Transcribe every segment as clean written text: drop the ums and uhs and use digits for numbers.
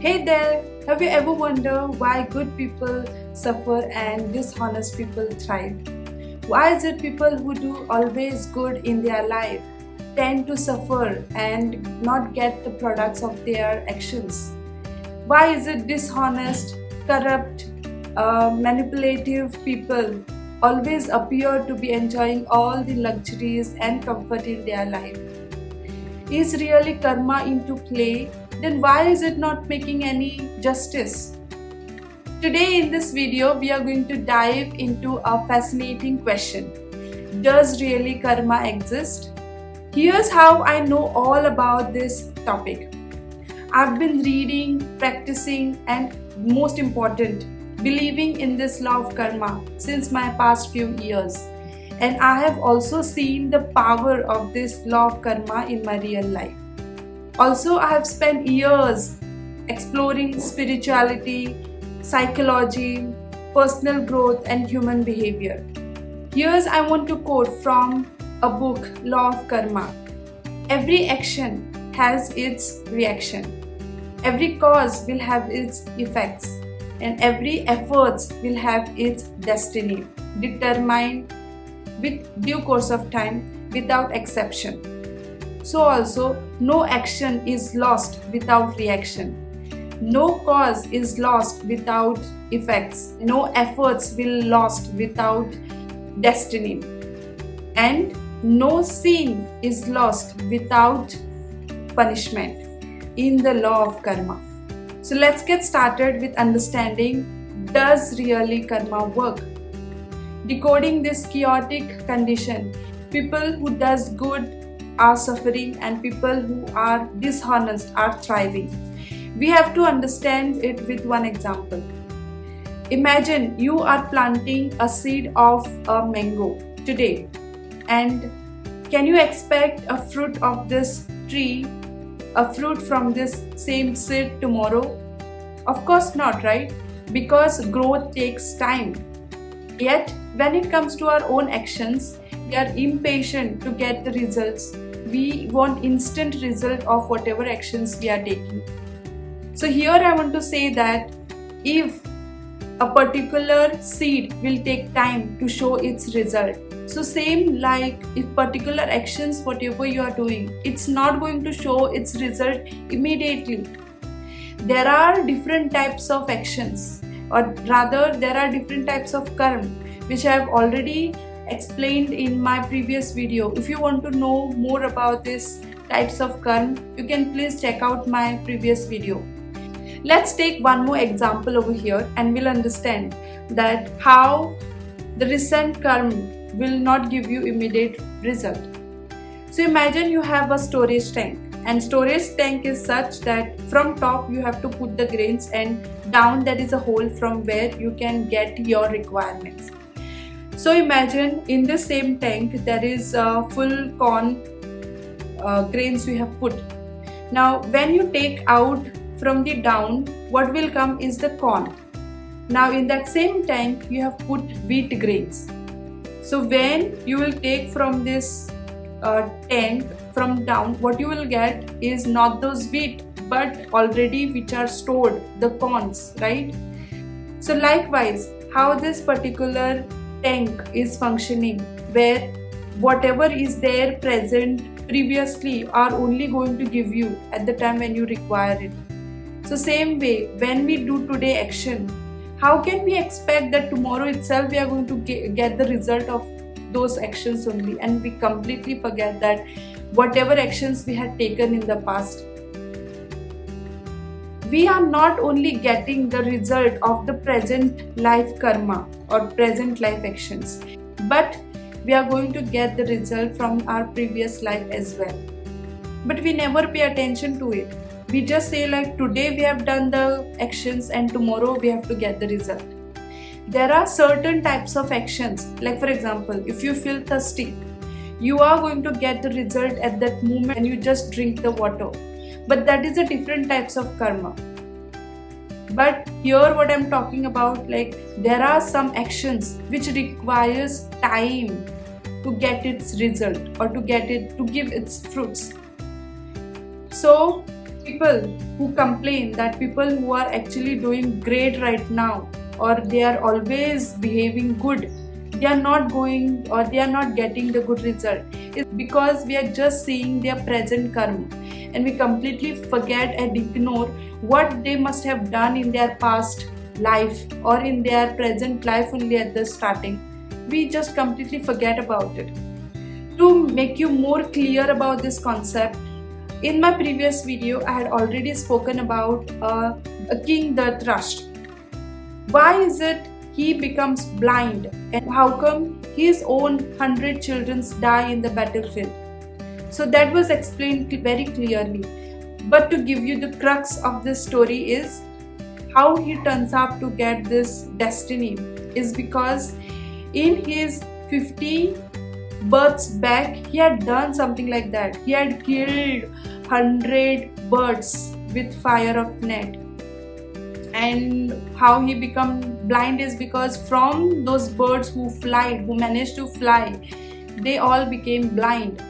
Hey there! Have you ever wondered why good people suffer and dishonest people thrive? Why is it people who do always good in their life tend to suffer and not get the products of their actions? Why is it dishonest, corrupt, manipulative people always appear to be enjoying all the luxuries and comfort in their life? Is really karma into play? Then why is it not making any justice? Today in this video we are going to dive into a fascinating question. Does really karma exist? Here's how I know all about this topic. I've been reading, practicing, and most important, believing in this law of karma since my past few years. And I have also seen the power of this law of karma in my real life. Also, I have spent years exploring spirituality, psychology, personal growth, and human behavior. Here's I want to quote from a book, Law of Karma. Every action has its reaction. Every cause will have its effects, and every effort will have its destiny, determined with due course of time, without exception. So also, no action is lost without reaction. No cause is lost without effects. No efforts will lost without destiny. And no sin is lost without punishment in the law of karma. So let's get started with understanding, does really karma work? Decoding this chaotic condition, people who does good are suffering and people who are dishonest are thriving. We have to understand it with one example. Imagine you are planting a seed of a mango today, and can you expect a fruit of this tree, a fruit from this same seed tomorrow? Of course not, right? Because growth takes time. Yet, when it comes to our own actions, we are impatient to get the results. We want instant result of whatever actions we are taking. So here I want to say that if a particular seed will take time to show its result, so same like if particular actions, whatever you are doing, it's not going to show its result immediately. There are different types of actions, or rather there are different types of karma, which I have already explained in my previous video. If you want to know more about these types of karma, you can please check out my previous video. Let's take one more example over here and we'll understand that how the recent karma will not give you immediate result. So imagine you have a storage tank, and storage tank is such that from top you have to put the grains and down there is a hole from where you can get your requirements. So imagine in the same tank there is full corn grains we have put. Now when you take out from the down, what will come is the corn. Now in that same tank you have put wheat grains. So when you will take from this tank from down, what you will get is not those wheat but already which are stored, the corns, right? So likewise, how this particular tank is functioning, where whatever is there present previously are only going to give you at the time when you require it. So same way, when we do today action, how can we expect that tomorrow itself we are going to get the result of those actions only, and we completely forget that whatever actions we had taken in the past, we are not only getting the result of the present life karma or present life actions, but we are going to get the result from our previous life as well. But we never pay attention to it. We just say like today we have done the actions and tomorrow we have to get the result. There are certain types of actions, like for example, if you feel thirsty, you are going to get the result at that moment and you just drink the water. But that is a different types of karma. But here what I'm talking about, like there are some actions which requires time to get its result or to give its fruits. So People who complain that people who are actually doing great right now, or they are always behaving good, they are not going or they are not getting the good result, is because we are just seeing their present karma, and we completely forget and ignore what they must have done in their past life or in their present life only at the starting. We just completely forget about it. To make you more clear about this concept, in my previous video I had already spoken about a king Dhritarashtra. Why is it he becomes blind, and how come his own 100 children die in the battlefield? So that was explained very clearly. But to give you the crux of this story is how he turns up to get this destiny is because in his 50 births back he had done something like that. He had killed 100 birds with fire of net. And how he become blind is because from those birds who managed to fly, they all became blind.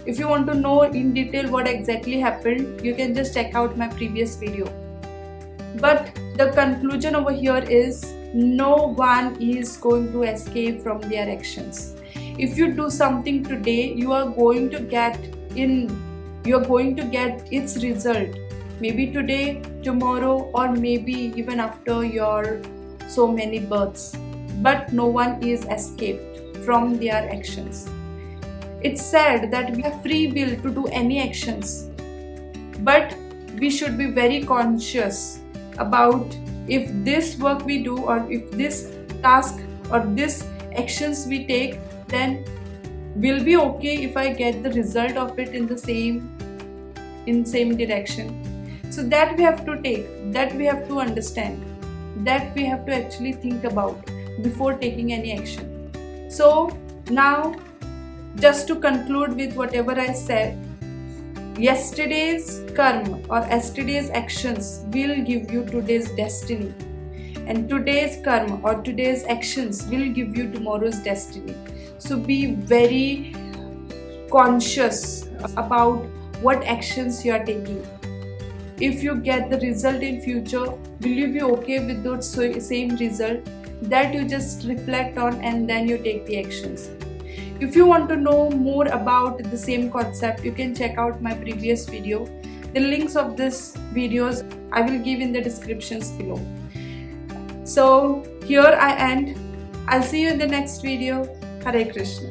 If you want to know in detail what exactly happened, you can just check out my previous video. But the conclusion over here is no one is going to escape from their actions. If you do something today, you are going to get its result. Maybe today, tomorrow, or maybe even after your so many births. But no one is escaped from their actions. It's said that we have free will to do any actions, but we should be very conscious about if this work we do, or if this task or this actions we take, then will be okay if I get the result of it in the same direction. So that we have to take, that we have to understand, that we have to actually think about before taking any action. So now, just to conclude with whatever I said, yesterday's karma or yesterday's actions will give you today's destiny, and today's karma or today's actions will give you tomorrow's destiny. So be very conscious about what actions you are taking. If you get the result in future, will you be okay with those same result? That you just reflect on and then you take the actions. If you want to know more about the same concept, you can check out my previous video. The links of these videos I will give in the descriptions below. So here I end. I'll see you in the next video. Hare Krishna.